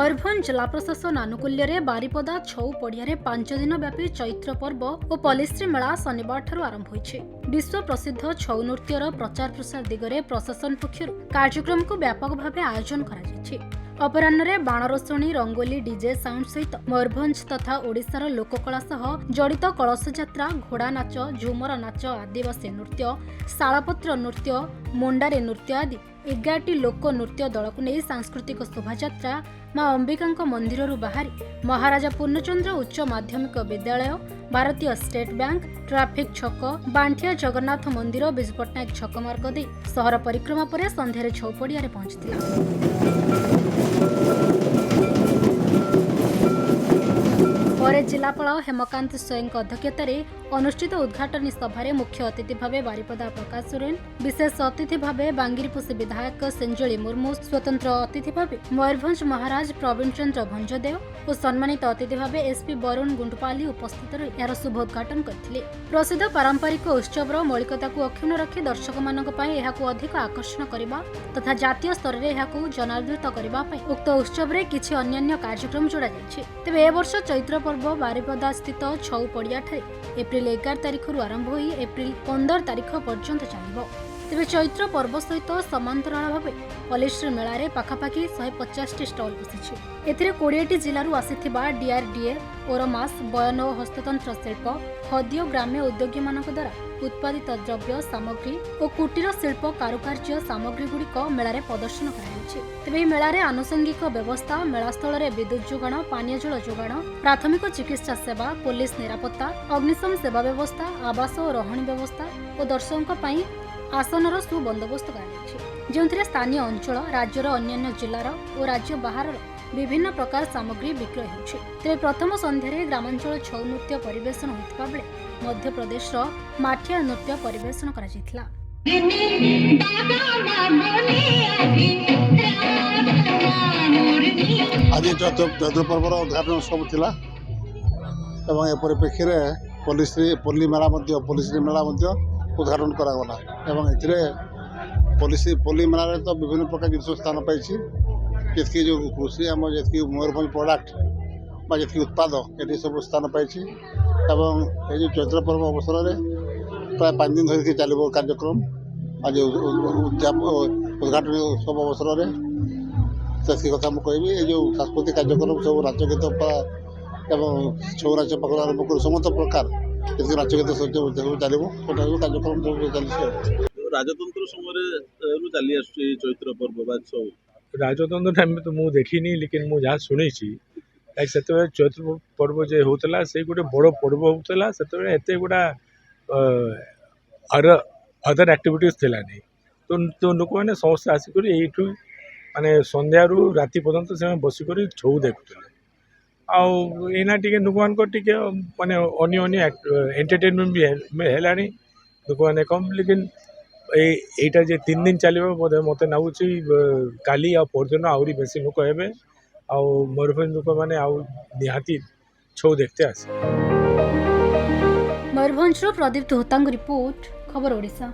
मयूरभंज जिला प्रशासन आनुकूल्य बारिपदा छौ पड़िया 5 दिन व्यापी चैत्र पर्व और पलिश्री मेला शनिवार आरंभ होइछि। विश्व प्रसिद्ध छौ नृत्यर प्रचार प्रसार दिगरे प्रशासन पक्षर कार्यक्रम को व्यापक भाव आयोजन कराଯାଇଛି। अपराह्न बाणरोषणी रंगोली डीजे साउंड सहित मयूरभंज तथा ओडिशार लोककला सह जड़ित कलश यात्रा घोड़ा नाच झुमर नाच आदिवासी नृत्य शालापत्र नृत्य मुंडारी नृत्य आदि 11टी लोक नृत्य दल को नहीं सांस्कृतिक शोभायात्रा मां अंबिका मंदिर बाहरी महाराजा पूर्णचंद्र उच्च माध्यमिक विद्यालय भारतीय स्टेट बैंक ट्राफिक छक बांठिया जगन्नाथ मंदिर विजु पट्टनायक छक मार्ग दे सहर परिक्रमा पर संध्यारे छौ पड़िया पहुंची। जिलापाल हेमकांत स्वयं अध्यक्षतार अनुष्ठित उद्घाटनी सभारे मुख्य अतिथि भाव बारिपदा प्रकाश सोरेन, विशेष अतिथि भाव बांगिरपोषी विधायक सेंजली मुर्मू, स्वतंत्र अतिथि भाव मयूरभंज महाराज प्रवीण चंद्र भंजदेव और सम्मानित अतिथि भाव एसपी वरुण गुंडपाली उपस्थित रही यार शुभ उद्घाटन करथिले। प्रसिद्ध पारंपरिक उत्सवर मौलिकता को अक्षुण्ण रखी दर्शक मानक पई एहाकु अधिक आकर्षण करबा तथा जातीय स्तर रे एहाकु जनादृत करबा पई उक्त उत्सव रे किछि अन्य कार्यक्रम जोड़ा जायछि। तेबे ए वर्ष चैत्र पर्व बारिपदा स्थित छौ पड़िया एप्रिल 11 तारिख आरंभ हो एप्रिल 15 तारिख पर्यंत चलिब। तेबे चैत्र पर्व सहित समांतराल भाव पलिश्री मेलारे पाखापाखि 150टी स्टल बसिछि। एथिरे 20टी जिल्लारू आसिथिबा डीआरडीए ओरमास बयन और हस्ततंत्र शिल्प खदी और ग्राम्य उद्योगी मानक द्वारा उत्पादित द्रव्य सामग्री और कुटीर शिल्प कारुकार्य सामग्री गुड़िक मेलारे प्रदर्शन कराଯାଇଛି। तेबे मेलारे आनुषंगिक व्यवस्था मेलास्थल में विद्युत जोगाण पानीय जल जोगाण प्राथमिक चिकित्सा सेवा पुलिस निरापत्ता अग्निशम सेवा व्यवस्था आवास और रहणी व्यवस्था और दर्शकों पई आसनर सुबंदोबस्त कराଯାଇଛି, जो स्थानीय अंचल राज्यर अन्य जिलार और राज्य बाहर विभिन्न प्रकार सामग्री विक्रय होछि। तेरे प्रथम संध्यारे ग्रामांचल छौ नृत्य परिवेषण होइतबा बेले मध्य प्रदेश माठिया नृत्य परिवेषण करा जायतिला। आज चैत्र पर्वर उद्घाटन सब थिला एवं ए परिप्रेक्षी रे पल्ली मेला उद्घाटन करागला एवं एथिरे पल्ली मेला रे तो विभिन्न प्रकार जिन स्थान पाई जितकी जो कृषि आम जी मयूरभंज प्रॉडक्ट जी उत्पाद ये सब स्थान पाई ये चैत्र पर्व अवसर में प्राय 5 दिन धरिकी चलो कार्यक्रम आज उद्घाटन उत्सव अवसर में से कथा मुझे कहबी ये जो सांस्कृतिक कार्यक्रम सब नाचगीत एवं छौ नाच पाखर आरम्भ कर समस्त प्रकार जी नाचगीत चलो कार्यक्रम सब चलती राजतंत्र समय चली आस चैत्र पर्व राजतंत्र टाइम तो मुझे देखनी लेकिन मुझे जहाँ शुणी से चैत्र पर्व जो होता से गोटे बड़ पर्व होता से गुड़ा अदर एक्टिविटीज थिला नहीं तो लोक मैंने समस्त आसिक माने संध्यारू राति पर्यंत से बसिक छौ देखुले आना टे लोक मान माने अन्य एंटरटेनमेंट भी है लोक मैंने कम लेकिन एटा जे 3 दिन चलो मत नाऊँ काली आ परदिन आहरी बेसी लोक हे मयूरभंज लोक मैंने निहाती छौ देखते आस। मयूरभंज प्रदीप धोतांग रिपोर्ट खबर ओडिशा।